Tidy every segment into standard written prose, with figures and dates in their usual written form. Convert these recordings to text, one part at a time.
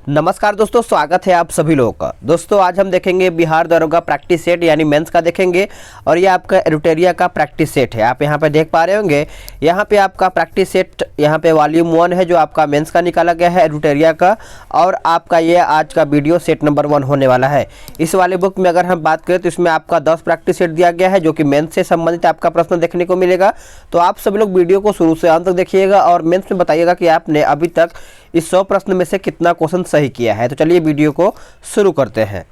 नमस्कार दोस्तों, स्वागत है आप सभी लोगों का। दोस्तों आज हम देखेंगे बिहार दरोगा प्रैक्टिस सेट यानी मेंस का देखेंगे और ये आपका एडिटोरिया का प्रैक्टिस सेट है। आप यहाँ पे देख पा रहे होंगे, यहाँ पे आपका प्रैक्टिस सेट यहाँ पे वॉल्यूम 1 है जो आपका मेंस का निकाला गया है एडिटोरिया का, और आपका ये आज का वीडियो सेट नंबर 1 होने वाला है। इस वाले बुक में अगर हम बात करें तो इसमें आपका 10 प्रैक्टिस सेट दिया गया है जो कि मेंस से संबंधित आपका प्रश्न देखने को मिलेगा। तो आप सभी लोग वीडियो को शुरू से अंत तक देखिएगा और मेंस में बताइएगा कि आपने अभी तक इस 100 प्रश्न में से कितना क्वेश्चन सही किया है। तो चलिए वीडियो को शुरू करते हैं।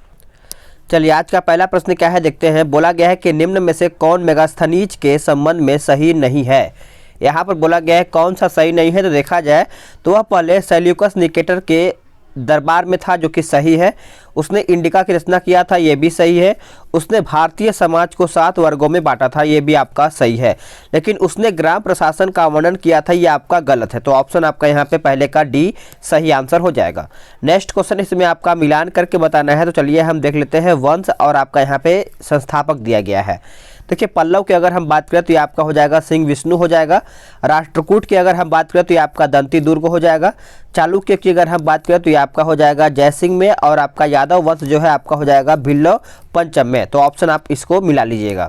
चलिए आज का पहला प्रश्न क्या है देखते हैं। बोला गया है कि निम्न में से कौन मेगास्थनीज के संबंध में सही नहीं है। यहाँ पर बोला गया है कौन सा सही नहीं है, तो देखा जाए तो वह पहले सेल्यूकस निकेटर के दरबार में था जो कि सही है। उसने इंडिका की रचना किया था, ये भी सही है। उसने भारतीय समाज को 7 वर्गों में बांटा था, ये भी आपका सही है। लेकिन उसने ग्राम प्रशासन का वर्णन किया था, ये आपका गलत है। तो ऑप्शन आपका यहाँ पे पहले का डी सही आंसर हो जाएगा। नेक्स्ट क्वेश्चन इसमें आपका मिलान करके बताना है। तो चलिए हम देख लेते हैं वंश और आपका यहाँ पे संस्थापक दिया गया है। देखिए पल्लव की अगर हम बात करें तो ये आपका हो जाएगा सिंह विष्णु हो जाएगा। राष्ट्रकूट की अगर हम बात करें तो ये आपका दंती दुर्ग हो जाएगा। चालुक्य की अगर हम बात करें तो ये आपका हो जाएगा जयसिंह में, और आपका यादव वंश जो है आपका हो जाएगा भिल्लो पंचम में। तो ऑप्शन आप इसको मिला लीजिएगा।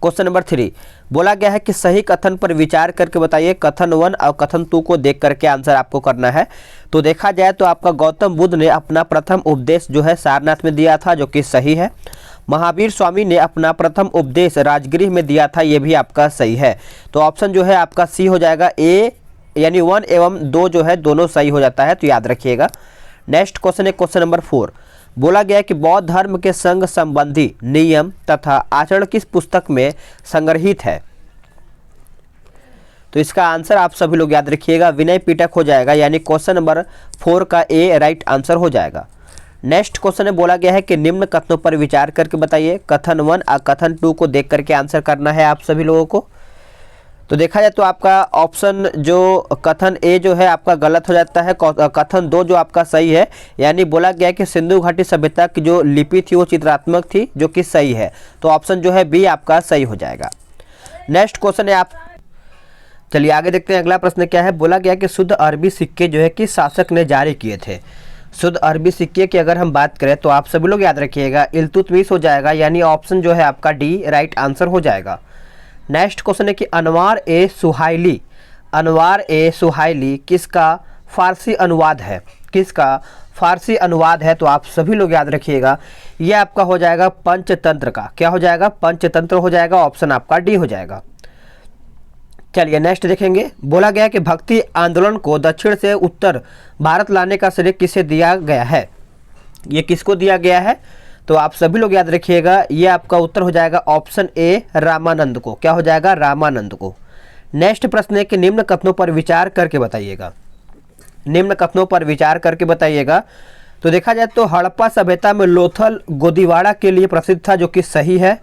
क्वेश्चन नंबर 3 बोला गया है कि सही कथन पर विचार करके बताइए। कथन 1 और कथन 2 को देख करके आंसर आपको करना है। तो देखा जाए तो आपका गौतम बुद्ध ने अपना प्रथम उपदेश जो है सारनाथ में दिया था, जो कि सही है। महावीर स्वामी ने अपना प्रथम उपदेश राजगृह में दिया था, ये भी आपका सही है। तो ऑप्शन जो है आपका सी हो जाएगा ए, यानी 1 एवं 2 जो है दोनों सही हो जाता है, तो याद रखिएगा। नेक्स्ट क्वेश्चन है क्वेश्चन नंबर 4। बोला गया है कि बौद्ध धर्म के संग संबंधी नियम तथा आचरण किस पुस्तक में संग्रहित है। तो इसका आंसर आप सभी लोग याद रखिएगा, विनय पिटक हो जाएगा, यानी क्वेश्चन नंबर 4 का ए राइट आंसर हो जाएगा। नेक्स्ट क्वेश्चन में बोला गया है कि निम्न कथनों पर विचार करके बताइए। कथन 1 और कथन 2 को देख करके आंसर करना है आप सभी लोगों को। तो देखा जाए तो आपका ऑप्शन जो कथन ए जो है आपका गलत हो जाता है। कथन 2 जो आपका सही है, यानी बोला गया है कि सिंधु घाटी सभ्यता की जो लिपि थी वो चित्रात्मक थी, जो कि सही है। तो ऑप्शन जो है बी आपका सही हो जाएगा। नेक्स्ट क्वेश्चन है आप चलिए आगे देखते हैं। अगला प्रश्न क्या है। बोला गया कि शुद्ध अरबी सिक्के जो है किस शासक ने जारी किए थे। शुद्ध अरबी सिक्के की अगर हम बात करें तो आप सभी लोग याद रखिएगा इल्तुतमिश हो जाएगा, यानी ऑप्शन जो है आपका डी राइट आंसर हो जाएगा। नेक्स्ट क्वेश्चन है कि अनवार ए सुहाइली किसका फारसी अनुवाद है। किसका फारसी अनुवाद है, तो आप सभी लोग याद रखिएगा ये आपका हो जाएगा पंचतंत्र का। क्या हो जाएगा? पंचतंत्र हो जाएगा। ऑप्शन आपका डी हो जाएगा। चलिए नेक्स्ट देखेंगे। बोला गया कि भक्ति आंदोलन को दक्षिण से उत्तर भारत लाने का श्रेय किसे दिया गया है। ये किसको दिया गया है, तो आप सभी लोग याद रखिएगा ये आपका उत्तर हो जाएगा ऑप्शन ए रामानंद को। क्या हो जाएगा? रामानंद को। नेक्स्ट प्रश्न है कि निम्न कथनों पर विचार करके बताइएगा। निम्न कथनों पर विचार करके बताइएगा। तो देखा जाए तो हड़प्पा सभ्यता में लोथल गोदीवाड़ा के लिए प्रसिद्ध था, जो कि सही है।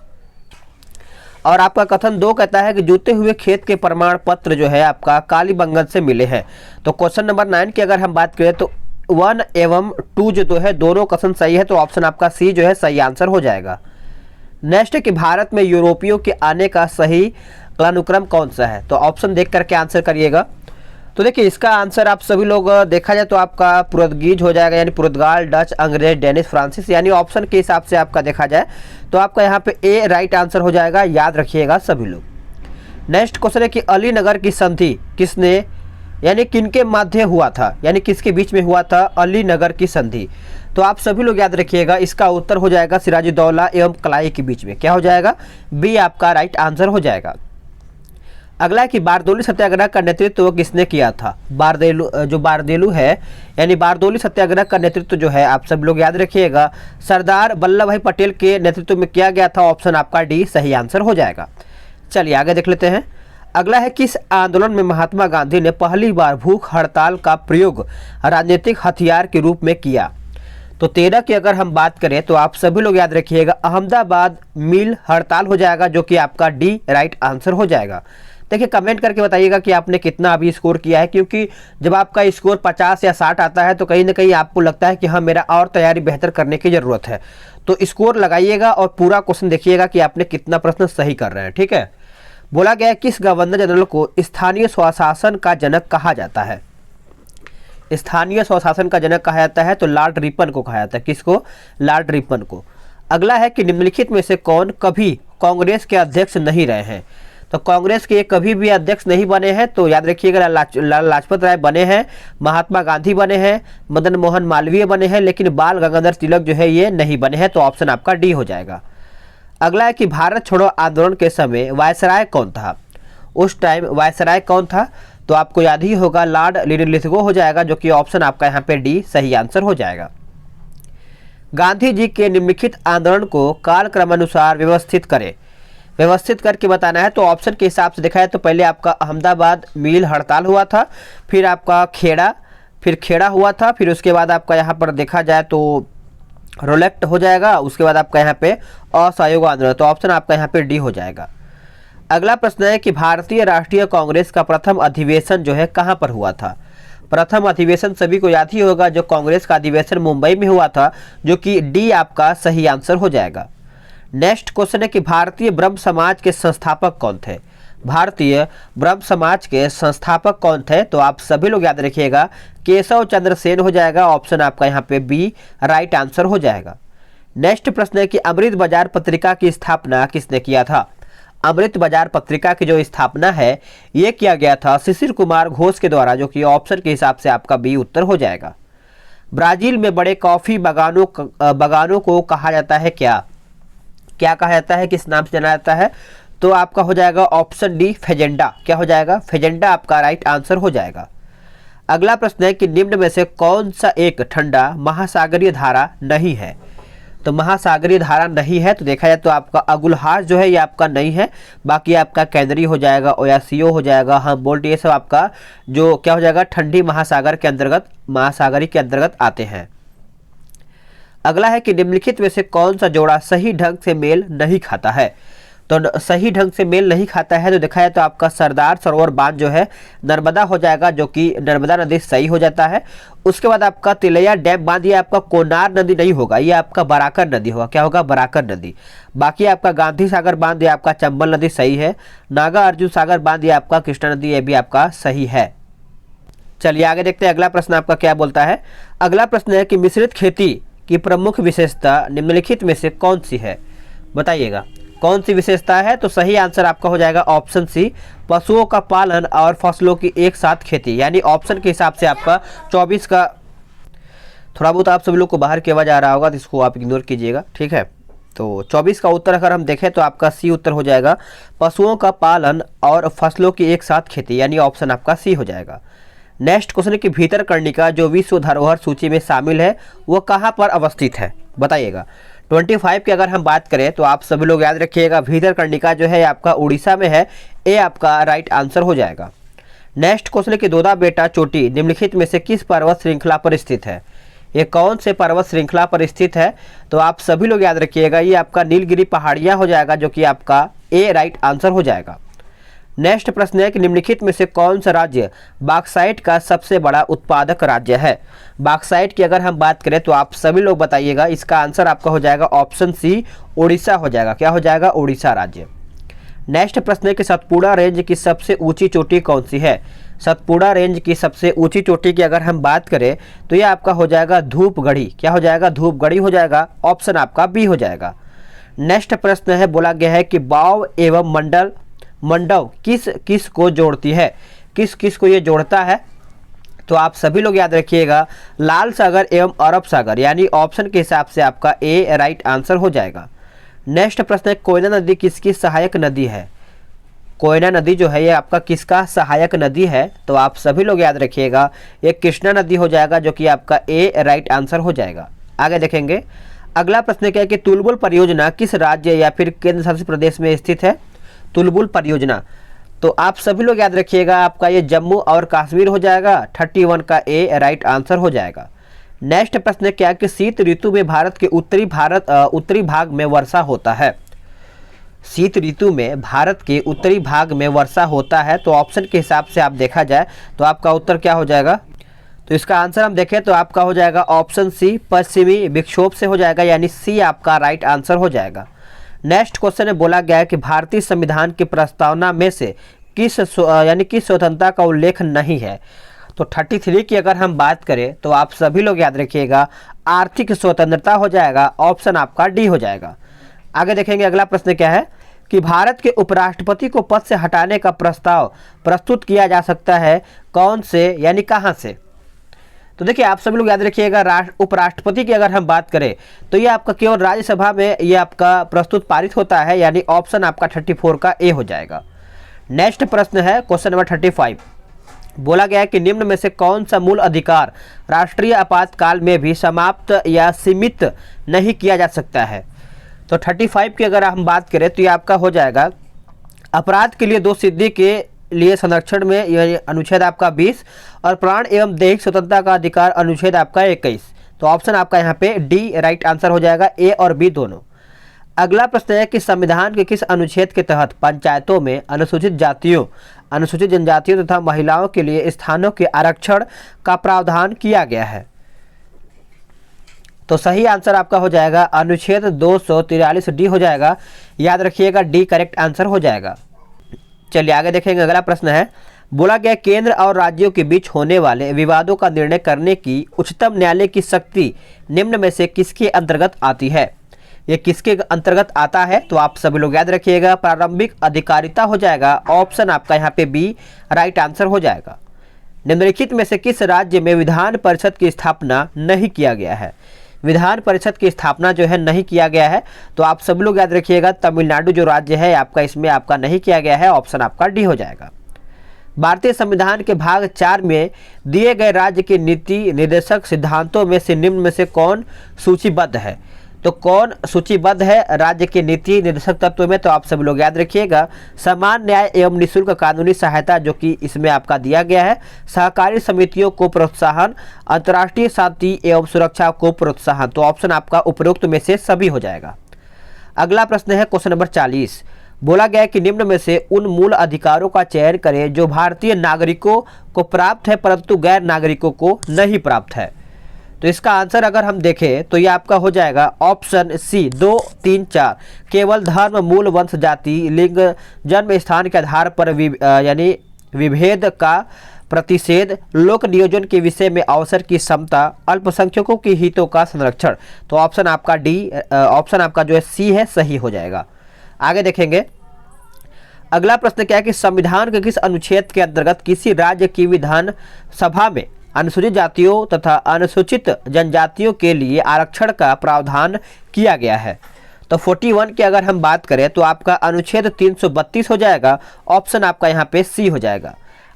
और आपका कथन 2 कहता है कि जूते हुए खेत के प्रमाण पत्र जो है आपका कालीबंगन से मिले हैं। तो क्वेश्चन नंबर 9 की अगर हम बात करें तो 1 एवं 2 जो है दोनों कथन सही है, तो ऑप्शन आपका सी जो है सही आंसर हो जाएगा। नेक्स्ट है कि भारत में यूरोपियों के आने का सही कालानुक्रम कौन सा है। तो ऑप्शन देख करके आंसर करिएगा। तो देखिए इसका आंसर आप सभी लोग देखा जाए तो आपका पुर्तगीज हो जाएगा, यानी पुर्तगाल, डच, अंग्रेज, डेनिश, फ्रांसीस, यानी ऑप्शन के हिसाब से आपका देखा जाए तो आपका यहाँ पे ए राइट आंसर हो जाएगा। याद रखिएगा सभी लोग। नेक्स्ट क्वेश्चन है कि अलीनगर की संधि किसने यानी किनके मध्य हुआ था, यानी किसके बीच में हुआ था अलीनगर की संधि। तो आप सभी लोग याद रखिएगा इसका उत्तर हो जाएगा सिराजुद्दौला एवं कलाई के बीच में। क्या हो जाएगा? बी आपका राइट आंसर हो जाएगा। अगला है कि बारदौली सत्याग्रह का नेतृत्व किसने किया था। बारदेलू है, यानी बारदौली सत्याग्रह का नेतृत्व जो है आप सब लोग याद रखिएगा सरदार वल्लभ भाई पटेल के नेतृत्व में किया गया था। ऑप्शन आपका डी सही आंसर हो जाएगा। चलिए आगे देख लेते हैं। अगला है किस आंदोलन में महात्मा गांधी ने पहली बार भूख हड़ताल का प्रयोग राजनीतिक हथियार के रूप में किया। तो 13 की अगर हम बात करें तो आप सभी लोग याद रखिएगा अहमदाबाद मिल हड़ताल हो जाएगा, जो कि आपका डी राइट आंसर हो जाएगा। देखिए कमेंट करके बताइएगा कि आपने कितना अभी स्कोर किया है, क्योंकि जब आपका स्कोर 50 या 60 आता है तो कहीं ना कहीं आपको लगता है कि हाँ मेरा और तैयारी बेहतर करने की ज़रूरत है। तो स्कोर लगाइएगा और पूरा क्वेश्चन देखिएगा कि आपने कितना प्रश्न सही कर रहे हैं। ठीक है। बोला गया किस गवर्नर जनरल को स्थानीय स्वशासन का जनक कहा जाता है। स्थानीय स्वशासन का जनक कहा जाता है? तो लॉर्ड रिपन को कहा जाता है। किसको? लॉर्ड रिपन को। अगला है कि निम्नलिखित में से कौन कभी कांग्रेस के अध्यक्ष नहीं रहे हैं? तो कांग्रेस के कभी भी अध्यक्ष नहीं बने हैं, तो याद रखिएगा लाला लाजपत राय बने हैं, महात्मा गांधी बने हैं, मदन मोहन मालवीय बने हैं, लेकिन बाल गंगाधर तिलक जो है ये नहीं बने हैं। तो ऑप्शन आपका डी हो जाएगा। अगला है कि भारत छोड़ो आंदोलन के समय वायसराय कौन था? उस टाइम वायसराय कौन था? तो आपको याद ही होगा लॉर्ड लिथगो हो जाएगा, जो कि ऑप्शन आपका यहाँ पे डी सही आंसर हो जाएगा। गांधी जी के निम्नलिखित आंदोलन को कालक्रमानुसार व्यवस्थित करें। व्यवस्थित करके बताना है, तो ऑप्शन के हिसाब से देखा है तो पहले आपका अहमदाबाद मिल हड़ताल हुआ था, फिर आपका खेड़ा हुआ था, फिर उसके बाद आपका यहाँ पर देखा जाए तो रोलेक्ट हो जाएगा, उसके बाद आपका यहाँ पे असहयोग आंदोलन। तो ऑप्शन आपका यहाँ पे डी हो जाएगा। अगला प्रश्न है कि भारतीय राष्ट्रीय कांग्रेस का प्रथम अधिवेशन जो है कहाँ पर हुआ था? प्रथम अधिवेशन सभी को याद ही होगा, जो कांग्रेस का अधिवेशन मुंबई में हुआ था, जो कि डी आपका सही आंसर हो जाएगा। नेक्स्ट क्वेश्चन है कि भारतीय ब्रह्म समाज के संस्थापक कौन थे? भारतीय ब्रह्म समाज के संस्थापक कौन थे? तो आप सभी लोग याद रखिएगा केशव चंद्र सेन हो जाएगा। ऑप्शन आपका यहाँ पे बी राइट आंसर हो जाएगा। नेक्स्ट प्रश्न है कि अमृत बाजार पत्रिका की स्थापना किसने किया था? अमृत बाजार पत्रिका की जो स्थापना है ये किया गया था शिशिर कुमार घोष के द्वारा, जो कि ऑप्शन के हिसाब से आपका बी उत्तर हो जाएगा। ब्राजील में बड़े कॉफी बागानों को कहा जाता है क्या कहा जाता है, किस नाम से जाना जाता है? तो आपका हो जाएगा ऑप्शन डी फेजेंडा। क्या हो जाएगा? फेजेंडा आपका राइट आंसर हो जाएगा। अगला प्रश्न है कि निम्न में से कौन सा एक ठंडा महासागरीय धारा नहीं है? तो महासागरीय धारा नहीं है तो देखा जाए तो आपका अगुलहार जो है ये आपका नहीं है, बाकी आपका कैनरी हो जाएगा, ओयासियो हो जाएगा, हम्बोल्ट, ये सब आपका जो क्या हो जाएगा ठंडी महासागरी के अंतर्गत आते हैं। अगला है कि निम्नलिखित में से कौन सा जोड़ा सही ढंग से मेल नहीं खाता है? तो सही ढंग से मेल नहीं खाता है तो देखा जाए तो आपका सरदार सरोवर बांध जो है नर्मदा हो जाएगा, जो कि नर्मदा नदी सही हो जाता है। उसके बाद आपका तिलैया डैम बांध, ये आपका कोनार नदी नहीं होगा, ये आपका बराकर नदी होगा। क्या होगा? बराकर नदी। बाकी आपका गांधी सागर बांध, ये आपका चंबल नदी सही है। नागा अर्जुन सागर बांध, ये आपका कृष्णा नदी, ये भी आपका सही है। चलिए आगे देखते हैं अगला प्रश्न आपका क्या बोलता है। अगला प्रश्न है कि मिश्रित खेती की प्रमुख विशेषता निम्नलिखित में से कौन सी है? बताइएगा कौन सी विशेषता है? तो सही आंसर आपका हो जाएगा ऑप्शन सी पशुओं का पालन और फसलों की एक साथ खेती। यानी ऑप्शन के हिसाब से आपका 24 का, थोड़ा बहुत आप सभी लोग को बाहर की आवाज़ आ रहा होगा तो इसको आप इग्नोर कीजिएगा, ठीक है। तो 24 का उत्तर अगर हम देखें तो आपका सी उत्तर हो जाएगा पशुओं का पालन और फसलों की एक साथ खेती, यानी ऑप्शन आपका सी हो जाएगा। नेक्स्ट क्वेश्चन की भीतरकर्णिका जो विश्व धरोहर सूची में शामिल है वो कहाँ पर अवस्थित है? बताइएगा। 25 की अगर हम बात करें तो आप सभी लोग याद रखिएगा भीतरकर्णिका जो है आपका उड़ीसा में है, ये आपका राइट आंसर हो जाएगा। नेक्स्ट क्वेश्चन की दोदा बेटा चोटी निम्नलिखित में से किस पर्वत श्रृंखला पर स्थित है? ये कौन से पर्वत श्रृंखला पर स्थित है? तो आप सभी लोग याद रखिएगा ये आपका नीलगिरी पहाड़ियाँ हो जाएगा, जो कि आपका ए राइट आंसर हो जाएगा। नेक्स्ट प्रश्न है कि निम्नलिखित में से कौन सा राज्य बॉक्साइट का सबसे बड़ा उत्पादक राज्य है? बॉक्साइट की अगर हम बात करें तो आप सभी लोग बताइएगा, इसका आंसर आपका हो जाएगा ऑप्शन सी उड़ीसा हो जाएगा। क्या हो जाएगा? उड़ीसा राज्य। नेक्स्ट प्रश्न है कि सतपुड़ा रेंज की सबसे ऊंची चोटी कौन सी है? सतपुड़ा रेंज की सबसे ऊंची चोटी की अगर हम बात करें तो ये आपका हो जाएगा धूपगढ़ी। क्या हो जाएगा? धूपगढ़ी हो जाएगा। ऑप्शन आपका बी हो जाएगा। नेक्स्ट प्रश्न है, बोला गया है कि वाव एवं मंडव किस किस को जोड़ती है? किस किस को ये जोड़ता है? तो आप सभी लोग याद रखिएगा लाल सागर एवं अरब सागर, यानी ऑप्शन के हिसाब से आपका ए राइट आंसर हो जाएगा। नेक्स्ट प्रश्न है, कोयना नदी किसकी सहायक नदी है? कोयना नदी जो है ये आपका किसका सहायक नदी है? तो आप सभी लोग याद रखिएगा ये कृष्णा नदी हो जाएगा, जो कि आपका ए राइट आंसर हो जाएगा। आगे देखेंगे। अगला प्रश्न क्या है कि तुलबुल परियोजना किस राज्य या फिर केंद्र शासित प्रदेश में स्थित है? तुलबुल परियोजना, तो आप सभी लोग याद रखिएगा आपका ये जम्मू और कश्मीर हो जाएगा। 31 का ए राइट आंसर हो जाएगा। नेक्स्ट प्रश्न क्या है कि शीत ऋतु में भारत के उत्तरी भाग में वर्षा होता है? शीत ऋतु में भारत के उत्तरी भाग में वर्षा होता है, तो ऑप्शन के हिसाब से आप देखा जाए तो आपका उत्तर क्या हो जाएगा? तो इसका आंसर हम देखें तो आपका हो जाएगा ऑप्शन सी पश्चिमी विक्षोभ से हो जाएगा, यानी सी आपका राइट आंसर हो जाएगा। नेक्स्ट क्वेश्चन में बोला गया है कि भारतीय संविधान की प्रस्तावना में से किस स्वतंत्रता का उल्लेख नहीं है? तो 33 की अगर हम बात करें तो आप सभी लोग याद रखिएगा आर्थिक स्वतंत्रता हो जाएगा, ऑप्शन आपका डी हो जाएगा। आगे देखेंगे अगला प्रश्न क्या है कि भारत के उपराष्ट्रपति को पद से हटाने का प्रस्ताव प्रस्तुत किया जा सकता है कौन से यानी कहां से। तो देखिए आप सभी लोग याद रखिएगा उपराष्ट्रपति की अगर हम बात करें तो ये आपका केवल राज्यसभा में ये आपका प्रस्तुत पारित होता है, यानी ऑप्शन आपका 34 का ए हो जाएगा। नेक्स्ट प्रश्न है क्वेश्चन नंबर 35। बोला गया है कि निम्न में से कौन सा मूल अधिकार राष्ट्रीय आपातकाल में भी समाप्त या सीमित नहीं किया जा सकता है। तो 35 की अगर हम बात करें तो ये आपका हो जाएगा अपराध के लिए दोषसिद्धि के लिए संरक्षण में यानी अनुच्छेद आपका 20 और प्राण एवं दैहिक स्वतंत्रता का अधिकार अनुच्छेद आपका 21। तो ऑप्शन आपका यहाँ पे डी राइट आंसर हो जाएगा, ए और बी दोनों। अगला प्रश्न है कि संविधान के किस अनुच्छेद के तहत पंचायतों में अनुसूचित जातियों, अनुसूचित जनजातियों तथा महिलाओं के लिए स्थानों के आरक्षण का प्रावधान किया गया है। तो सही आंसर आपका हो जाएगा अनुच्छेद 243 डी हो जाएगा, याद रखिएगा डी करेक्ट आंसर हो जाएगा। चलिए आगे देखेंगे अगला प्रश्न है। बोला गया केंद्र और राज्यों के बीच होने वाले विवादों का निर्णय करने की उच्चतम न्यायालय की शक्ति निम्न में से किसके अंतर्गत आती है। ये किसके अंतर्गत आता है तो आप सभी लोग याद रखिएगा प्रारंभिक अधिकारिता हो जाएगा, ऑप्शन आपका यहाँ पे बी राइट आंसर हो जाएगा। निम्नलिखित में से किस राज्य में विधान परिषद की स्थापना नहीं किया गया है। विधान परिषद की स्थापना जो है नहीं किया गया है, तो आप सब लोग याद रखिएगा तमिलनाडु जो राज्य है आपका इसमें आपका नहीं किया गया है, ऑप्शन आपका डी हो जाएगा। भारतीय संविधान के भाग 4 में दिए गए राज्य के नीति निर्देशक सिद्धांतों में से निम्न में से कौन सूचीबद्ध है। तो कौन सूचीबद्ध है राज्य के नीति निर्देशक तत्व में, तो आप सब लोग याद रखिएगा समान न्याय एवं निःशुल्क कानूनी सहायता जो कि इसमें आपका दिया गया है, सहकारी समितियों को प्रोत्साहन, अंतर्राष्ट्रीय शांति एवं सुरक्षा को प्रोत्साहन। तो ऑप्शन आपका उपरोक्त में से सभी हो जाएगा। अगला प्रश्न है क्वेश्चन नंबर 40। बोला गया है कि निम्न में से उन मूल अधिकारों का चयन करें जो भारतीय नागरिकों को प्राप्त है परंतु गैर नागरिकों को नहीं प्राप्त है। तो इसका आंसर अगर हम देखें तो ये आपका हो जाएगा ऑप्शन सी 2, 3, 4। केवल धर्म, मूल, वंश, जाति, लिंग, जन्म स्थान के आधार पर यानी विभेद का प्रतिषेध, लोक नियोजन के विषय में अवसर की समता, अल्पसंख्यकों के हितों का संरक्षण। तो ऑप्शन आपका डी, ऑप्शन आपका जो है सी है, सही हो जाएगा। आगे देखेंगे अगला प्रश्न क्या है कि संविधान के किस अनुच्छेद के अंतर्गत किसी राज्य की विधान सभा में अनुसूचित जातियों तथा अनुसूचित जनजातियों के लिए आरक्षण का प्रावधान किया गया है। तो 41 की अगर हम बात करें तो आपका अनुच्छेद 332 हो जाएगा, ऑप्शन आपका यहाँ पे सी हो जाएगा।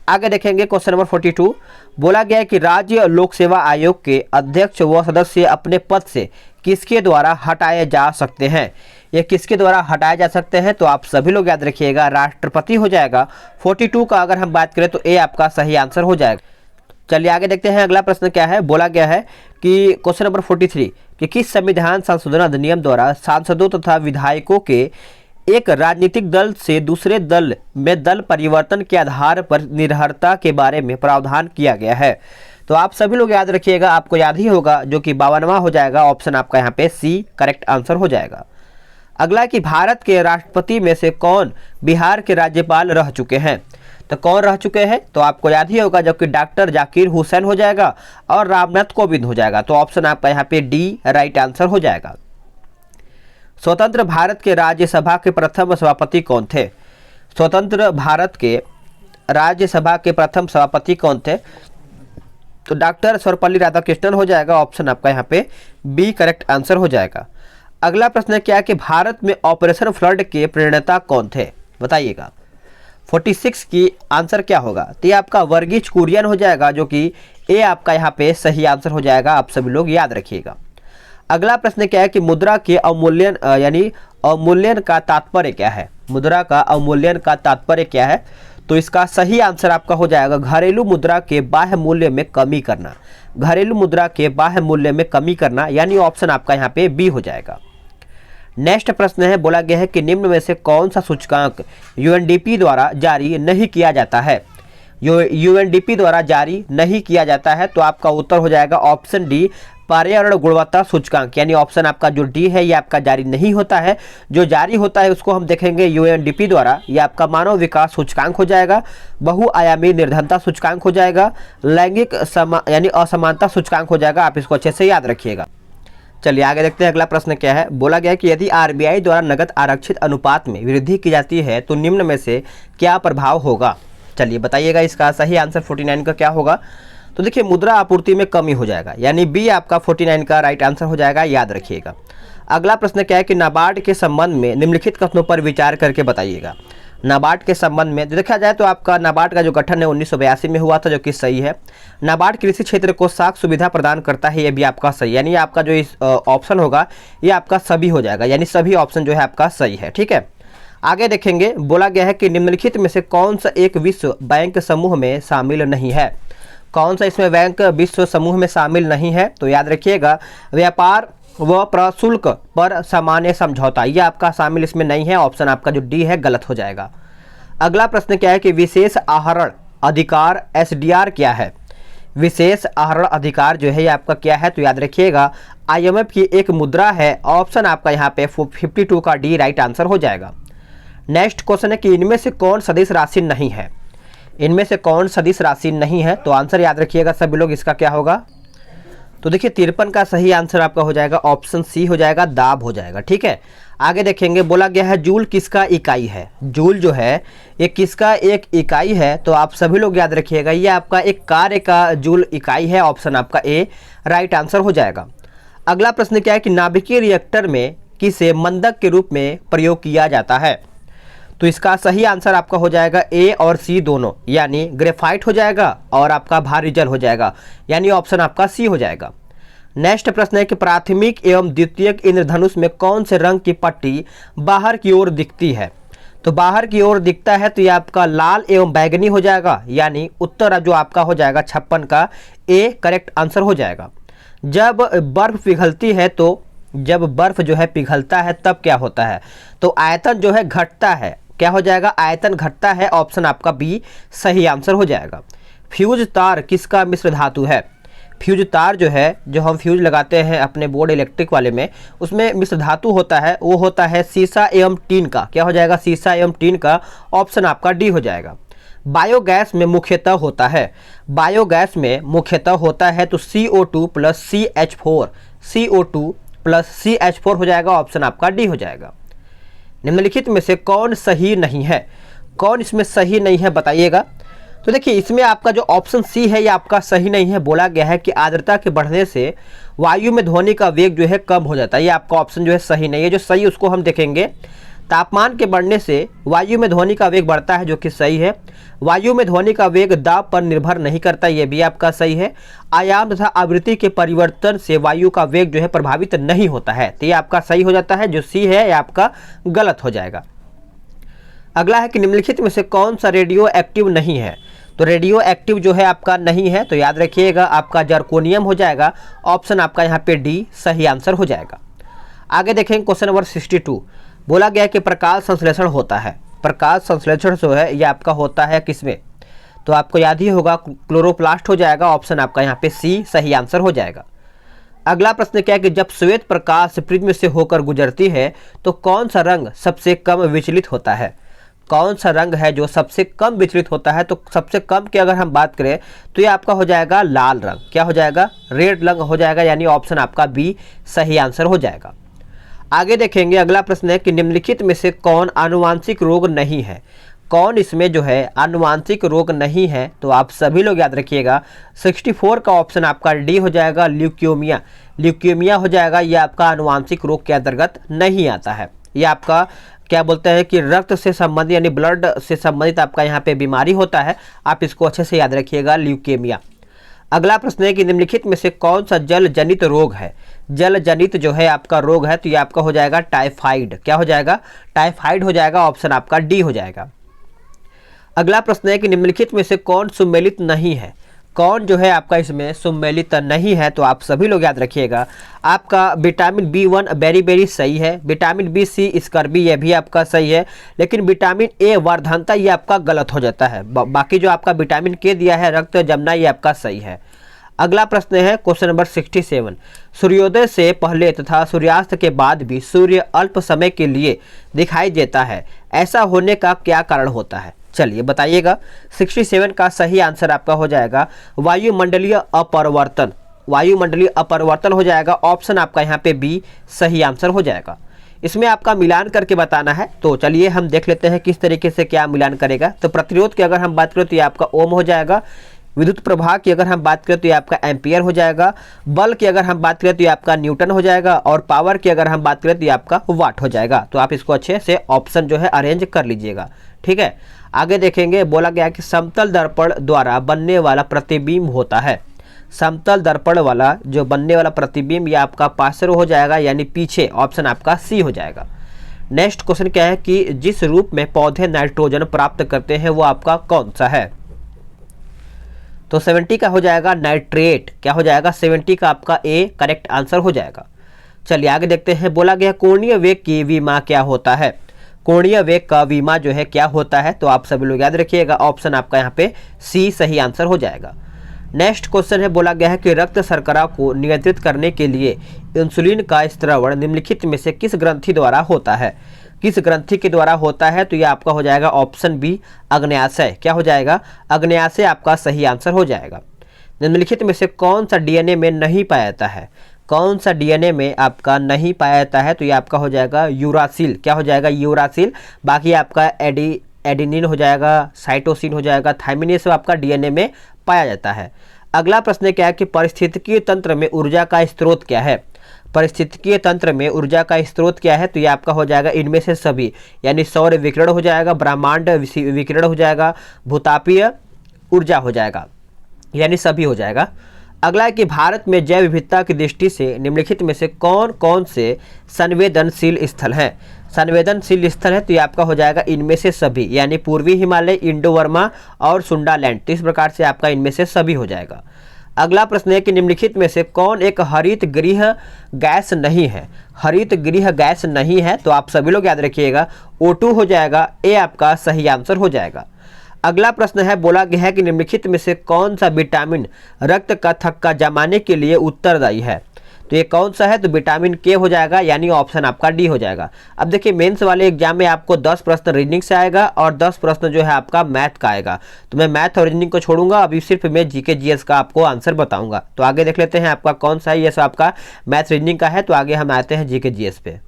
आगे देखेंगे क्वेश्चन नंबर 42। बोला गया है कि राज्य लोक सेवा आयोग के अध्यक्ष व सदस्य अपने पद से किसके द्वारा हटाए जा सकते हैं। ये किसके द्वारा हटाए जा सकते हैं तो आप सभी लोग याद रखिएगा राष्ट्रपति हो जाएगा। 42 का अगर हम बात करें तो ए आपका सही आंसर हो जाएगा। चलिए आगे देखते हैं अगला प्रश्न क्या है। बोला गया है कि क्वेश्चन नंबर 43 कि किस संविधान संशोधन अधिनियम द्वारा सांसदों तथा विधायकों के एक राजनीतिक दल से दूसरे दल में दल परिवर्तन के आधार पर निर्भरता के बारे में प्रावधान किया गया है। तो आप सभी लोग याद रखिएगा, आपको याद ही होगा, जो कि 52वां हो जाएगा, ऑप्शन आपका यहाँ पे सी करेक्ट आंसर हो जाएगा। अगला कि भारत के राष्ट्रपति में से कौन बिहार के राज्यपाल रह चुके हैं। तो कौन रह चुके हैं तो आपको याद ही होगा, जबकि डॉक्टर जाकिर हुसैन हो जाएगा और रामनाथ कोविंद हो जाएगा। तो ऑप्शन आपका यहाँ पे डी राइट आंसर हो जाएगा। स्वतंत्र भारत के राज्यसभा के प्रथम सभापति कौन थे। स्वतंत्र भारत के राज्यसभा के प्रथम सभापति कौन थे तो डॉक्टर सर्वपल्ली राधाकृष्णन हो जाएगा, ऑप्शन आपका यहाँ पे बी करेक्ट आंसर हो जाएगा। अगला प्रश्न क्या है कि भारत में ऑपरेशन फ्लड के प्रणेता कौन थे, बताइएगा। 46 की आंसर क्या होगा तो ये आपका वर्गीज कुरियन हो जाएगा, जो कि ए आपका यहाँ पे सही आंसर हो जाएगा, आप सभी लोग याद रखिएगा। अगला प्रश्न क्या है कि मुद्रा के अवमूल्यन यानी अवमूल्यन का तात्पर्य क्या है। मुद्रा का अवमूल्यन का तात्पर्य क्या है तो इसका सही आंसर आपका हो जाएगा घरेलू मुद्रा के बाह्य मूल्य में कमी करना। घरेलू मुद्रा के बाह्य मूल्य में कमी करना, यानी ऑप्शन आपका यहाँ पे बी हो जाएगा। नेक्स्ट प्रश्न है, बोला गया है कि निम्न में से कौन सा सूचकांक यूएनडीपी द्वारा जारी नहीं किया जाता है। यूएनडीपी द्वारा जारी नहीं किया जाता है तो आपका उत्तर हो जाएगा ऑप्शन डी पर्यावरण गुणवत्ता सूचकांक, यानी ऑप्शन आपका जो डी है ये आपका जारी नहीं होता है। जो जारी होता है उसको हम देखेंगे यूएनडीपी द्वारा। ये आपका मानव विकास सूचकांक हो जाएगा, बहुआयामी निर्धनता सूचकांक हो जाएगा, लैंगिक यानी असमानता सूचकांक हो जाएगा। आप इसको अच्छे से याद रखिएगा। चलिए आगे देखते हैं। अगला प्रश्न क्या है, बोला गया कि यदि आरबीआई द्वारा नगद आरक्षित अनुपात में वृद्धि की जाती है तो निम्न में से क्या प्रभाव होगा। चलिए बताइएगा, इसका सही आंसर 49 का क्या होगा। तो देखिए मुद्रा आपूर्ति में कमी हो जाएगा, यानी बी आपका 49 का राइट आंसर हो जाएगा, याद रखिएगा। अगला प्रश्न क्या है कि नाबार्ड के संबंध में निम्नलिखित कथनों पर विचार करके बताइएगा। नाबार्ड के संबंध में देखा जाए तो आपका नाबार्ड का जो गठन है 1982 में हुआ था, जो कि सही है। नाबार्ड कृषि क्षेत्र को साख सुविधा प्रदान करता है, ये भी आपका सही, यानी आपका जो इस ऑप्शन होगा ये आपका सभी हो जाएगा, यानी सभी ऑप्शन जो है आपका सही है। ठीक है, आगे देखेंगे। बोला गया है कि निम्नलिखित में से कौन सा एक विश्व बैंक समूह में शामिल नहीं है। कौन सा इसमें बैंक विश्व समूह में शामिल नहीं है, तो याद रखिएगा व्यापार व प्रशुल्क पर सामान्य समझौता, ये आपका शामिल इसमें नहीं है। ऑप्शन आपका जो डी है गलत हो जाएगा। अगला प्रश्न क्या है कि विशेष आहरण अधिकार एसडीआर क्या है। विशेष आहरण अधिकार जो है ये आपका क्या है, तो याद रखिएगा आईएमएफ की एक मुद्रा है। ऑप्शन आपका यहाँ पे 52 का डी राइट आंसर हो जाएगा। नेक्स्ट क्वेश्चन है कि इनमें से कौन सदिश राशि नहीं है। इनमें से कौन सदिश राशि नहीं है, तो आंसर याद रखिएगा सभी लोग, इसका क्या होगा। तो देखिए 53 का सही आंसर आपका हो जाएगा, ऑप्शन सी हो जाएगा, दाब हो जाएगा। ठीक है, आगे देखेंगे। बोला गया है जूल किसका इकाई है। जूल जो है ये किसका एक इकाई है, तो आप सभी लोग याद रखिएगा ये आपका एक कार्य का जूल इकाई है। ऑप्शन आपका ए राइट आंसर हो जाएगा। अगला प्रश्न क्या है कि नाभिकीय रिएक्टर में किसे मंदक के रूप में प्रयोग किया जाता है। तो इसका सही आंसर आपका हो जाएगा ए और सी दोनों, यानी ग्रेफाइट हो जाएगा और आपका भारी जल हो जाएगा, यानी ऑप्शन आपका सी हो जाएगा। नेक्स्ट प्रश्न है कि प्राथमिक एवं द्वितीयक इंद्रधनुष में कौन से रंग की पट्टी बाहर की ओर दिखती है। तो बाहर की ओर दिखता है तो ये आपका लाल एवं बैगनी हो जाएगा, यानी उत्तर जो आपका हो जाएगा 56 का ए करेक्ट आंसर हो जाएगा। जब बर्फ पिघलती है तो जब बर्फ जो है पिघलता है तब क्या होता है, तो आयतन जो है घटता है, क्या हो जाएगा आयतन घटता है। ऑप्शन आपका बी सही आंसर हो जाएगा। फ्यूज तार किसका मिश्र धातु है। फ्यूज तार जो है, जो हम फ्यूज लगाते हैं अपने बोर्ड इलेक्ट्रिक वाले में, उसमें मिश्र धातु होता है, वो होता है सीसा एवं टीन का। क्या हो जाएगा, सीसा एवं टीन का। ऑप्शन आपका डी हो जाएगा। बायोगैस में मुख्यतः होता है, बायोगैस में मुख्यतः होता है तो CO2 plus CH4, CO2 plus CH4 हो जाएगा। ऑप्शन आपका डी हो जाएगा। निम्नलिखित में से कौन सही नहीं है। कौन इसमें सही नहीं है बताइएगा। तो देखिए इसमें आपका जो ऑप्शन सी है ये आपका सही नहीं है। बोला गया है कि आर्द्रता के बढ़ने से वायु में ध्वनि का वेग जो है कम हो जाता है, ये आपका ऑप्शन जो है सही नहीं है। जो सही उसको हम देखेंगे। तापमान के बढ़ने से वायु में ध्वनि का वेग बढ़ता है, जो कि सही है। वायु में ध्वनि का वेग दाब पर निर्भर नहीं करता, ये भी आपका सही है। आयाम तथा आवृत्ति के परिवर्तन से वायु का वेग जो है प्रभावित नहीं होता है, तो ये आपका सही हो जाता है। जो सी है ये आपका गलत हो जाएगा। अगला है कि निम्नलिखित में से कौन सा रेडियो एक्टिव नहीं है। तो रेडियो एक्टिव जो है आपका नहीं है, तो याद रखिएगा आपका जर्कोनियम हो जाएगा। ऑप्शन आपका यहाँ पे डी सही आंसर हो जाएगा। आगे देखेंगे क्वेश्चन नंबर 62। बोला गया कि प्रकाश संश्लेषण होता है। प्रकाश संश्लेषण जो है ये आपका होता है किसमें, तो आपको याद ही होगा क्लोरोप्लास्ट हो जाएगा। ऑप्शन आपका यहाँ पे सी सही आंसर हो जाएगा। अगला प्रश्न क्या है कि जब श्वेत प्रकाश प्रिज्म से होकर गुजरती है तो कौन सा रंग सबसे कम विचलित होता है। कौन सा रंग है जो सबसे कम विचलित होता है, तो सबसे कम की अगर हम बात करें तो ये आपका हो जाएगा लाल रंग। क्या हो जाएगा, रेड रंग हो जाएगा, यानी ऑप्शन आपका बी सही आंसर हो जाएगा। आगे देखेंगे। अगला प्रश्न है कि निम्नलिखित में से कौन आनुवांशिक रोग नहीं है। कौन इसमें जो है आनुवांशिक रोग नहीं है, तो आप सभी लोग याद रखिएगा 64 का ऑप्शन आपका डी हो जाएगा। ल्यूकेमिया, ल्यूकेमिया हो जाएगा, ये आपका आनुवांशिक रोग के अंतर्गत नहीं आता है। ये आपका क्या बोलते हैं कि रक्त से संबंधित यानी ब्लड से संबंधित आपका यहाँ पे बीमारी होता है। आप इसको अच्छे से याद रखिएगा, ल्यूकेमिया। अगला प्रश्न है कि निम्नलिखित में से कौन सा जल जनित रोग है। जल जनित जो है आपका रोग है, तो ये आपका हो जाएगा टाइफाइड। क्या हो जाएगा, टाइफाइड हो जाएगा। ऑप्शन आपका डी हो जाएगा। अगला प्रश्न है कि निम्नलिखित में से कौन सुमेलित नहीं है। कौन जो है आपका इसमें सम्मिलित नहीं है, तो आप सभी लोग याद रखिएगा आपका विटामिन B1 वेरी वेरी सही है, विटामिन B C स्कर्बी ये भी आपका सही है, लेकिन विटामिन A वर्धनता ये आपका गलत हो जाता है। बाकी जो आपका विटामिन K दिया है रक्त जमना ये आपका सही है। अगला प्रश्न है क्वेश्चन नंबर 67। सूर्योदय से पहले तथा सूर्यास्त के बाद भी सूर्य अल्प समय के लिए दिखाई देता है, ऐसा होने का क्या कारण होता है? चलिए बताइएगा। 67 का सही आंसर आपका हो जाएगा वायुमंडलीय अपरिवर्तन। वायुमंडलीय अपरिवर्तन हो जाएगा, ऑप्शन आपका यहाँ पे बी सही आंसर हो जाएगा। इसमें आपका मिलान करके बताना है, तो चलिए हम देख लेते हैं किस तरीके से क्या मिलान करेगा। तो प्रतिरोध की अगर हम बात करें तो ये आपका ओम हो जाएगा। विद्युत प्रवाह की अगर हम बात करें तो ये आपका एम्पियर हो जाएगा। बल की अगर हम बात करें तो ये आपका न्यूटन हो जाएगा। और पावर की अगर हम बात करें तो ये आपका वाट हो जाएगा। तो आप इसको अच्छे से ऑप्शन जो है अरेंज कर लीजिएगा, ठीक है। आगे देखेंगे, बोला गया कि समतल दर्पण द्वारा बनने वाला प्रतिबिंब होता है। समतल दर्पण वाला जो बनने वाला प्रतिबिंब ये आपका पार्श्व हो जाएगा, यानी पीछे, ऑप्शन आपका सी हो जाएगा। नेक्स्ट क्वेश्चन क्या है कि जिस रूप में पौधे नाइट्रोजन प्राप्त करते हैं वो आपका कौन सा है? तो 70 का हो जाएगा नाइट्रेट। क्या हो जाएगा? 70 का आपका ए करेक्ट आंसर हो जाएगा। चलिए आगे देखते हैं। बोला गया कोणीय वेग की विमा क्या होता है? कोणीय वेग का विमा जो है क्या होता है? तो आप सभी लोग याद रखिएगा, ऑप्शन आपका यहाँ पे सी सही आंसर हो जाएगा। नेक्स्ट क्वेश्चन है, बोला गया है कि रक्त शर्करा को नियंत्रित करने के लिए इंसुलिन का स्त्रावण निम्नलिखित में से किस ग्रंथि द्वारा होता है? किस ग्रंथि के द्वारा होता है? तो ये आपका हो जाएगा ऑप्शन बी अग्न्याशय। क्या हो जाएगा? अग्न्याशय आपका सही आंसर हो जाएगा। निम्नलिखित में से कौन सा डीएनए में नहीं पाया जाता है? कौन सा डीएनए में आपका नहीं पाया जाता है? तो ये आपका हो जाएगा यूरासिल। क्या हो जाएगा? यूरासिल। बाकी आपका एडेनिन हो जाएगा, साइटोसिन हो जाएगा, थायमिन, ये सब आपका डीएनए में पाया जाता है। अगला प्रश्न क्या है कि पारिस्थितिकीय तंत्र में ऊर्जा का स्रोत क्या है? पारिस्थितिकीय तंत्र में ऊर्जा का स्रोत क्या है? तो ये आपका हो जाएगा इनमें से सभी, यानी सौर विकिरण हो जाएगा, ब्रह्मांड विकिरण हो जाएगा, भूतापीय ऊर्जा हो जाएगा, यानी सभी हो जाएगा। अगला है कि भारत में जैव विविधता की दृष्टि से निम्नलिखित में से कौन कौन से संवेदनशील स्थल हैं? संवेदनशील स्थल है तो ये आपका हो जाएगा इनमें से सभी, यानी पूर्वी हिमालय, इंडो वर्मा और सुंडालैंड। तो इस प्रकार से आपका इनमें से सभी हो जाएगा। अगला प्रश्न है कि निम्नलिखित में से कौन एक हरित गृह गैस नहीं है? हरित गृह गैस नहीं है तो आप सभी लोग याद रखिएगा O2 हो जाएगा, ए आपका सही आंसर हो जाएगा। अगला प्रश्न है, बोला गया है कि निम्नलिखित में से कौन सा विटामिन रक्त का थक्का जमाने के लिए उत्तरदायी है? तो ये कौन सा है? तो विटामिन के हो जाएगा, यानी ऑप्शन आपका डी हो जाएगा। अब देखिए मेंस वाले एग्जाम में आपको 10 प्रश्न रीजनिंग से आएगा और 10 प्रश्न जो है आपका मैथ का आएगा। तो मैं मैथ और रीजनिंग को छोड़ूंगा, अभी सिर्फ मैं जीके जीएस का आपको आंसर बताऊंगा। तो आगे देख लेते हैं आपका कौन सा है। ये सब आपका मैथ रीजनिंग का है, तो आगे हम आते हैं जीके जीएस पे।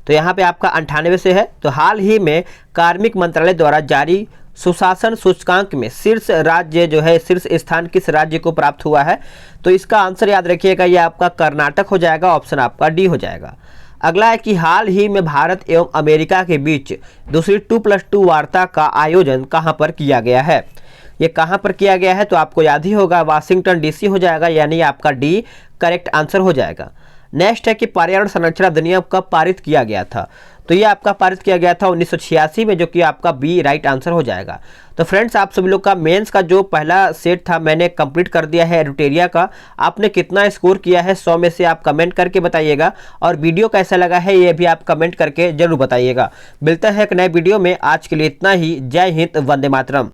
तो यहाँ पे आपका 98 से है। तो हाल ही में कार्मिक मंत्रालय द्वारा जारी सुशासन सूचकांक में शीर्ष राज्य जो है, शीर्ष स्थान किस राज्य को प्राप्त हुआ है? तो इसका आंसर याद रखिएगा, ये आपका कर्नाटक हो जाएगा, ऑप्शन आपका डी हो जाएगा। अगला है कि हाल ही में भारत एवं अमेरिका के बीच दूसरी 2+2 वार्ता का आयोजन कहां पर किया गया है? ये कहां पर किया गया है? तो आपको याद ही होगा, वाशिंगटन डीसी हो जाएगा, यानी आपका डी करेक्ट आंसर हो जाएगा। नेक्स्ट है कि पर्यावरण संरक्षण अधिनियम कब पारित किया गया था? तो ये आपका पारित किया गया था 1986 में, जो कि आपका बी राइट आंसर हो जाएगा। तो फ्रेंड्स आप सभी लोग का मेंस का जो पहला सेट था मैंने कंप्लीट कर दिया है एडुटेरिया का। आपने कितना स्कोर किया है 100 में से आप कमेंट करके बताइएगा, और वीडियो कैसा लगा है ये भी आप कमेंट करके जरूर बताइएगा। मिलते हैं एक नए वीडियो में, आज के लिए इतना ही। जय हिंद, वंदे मातरम।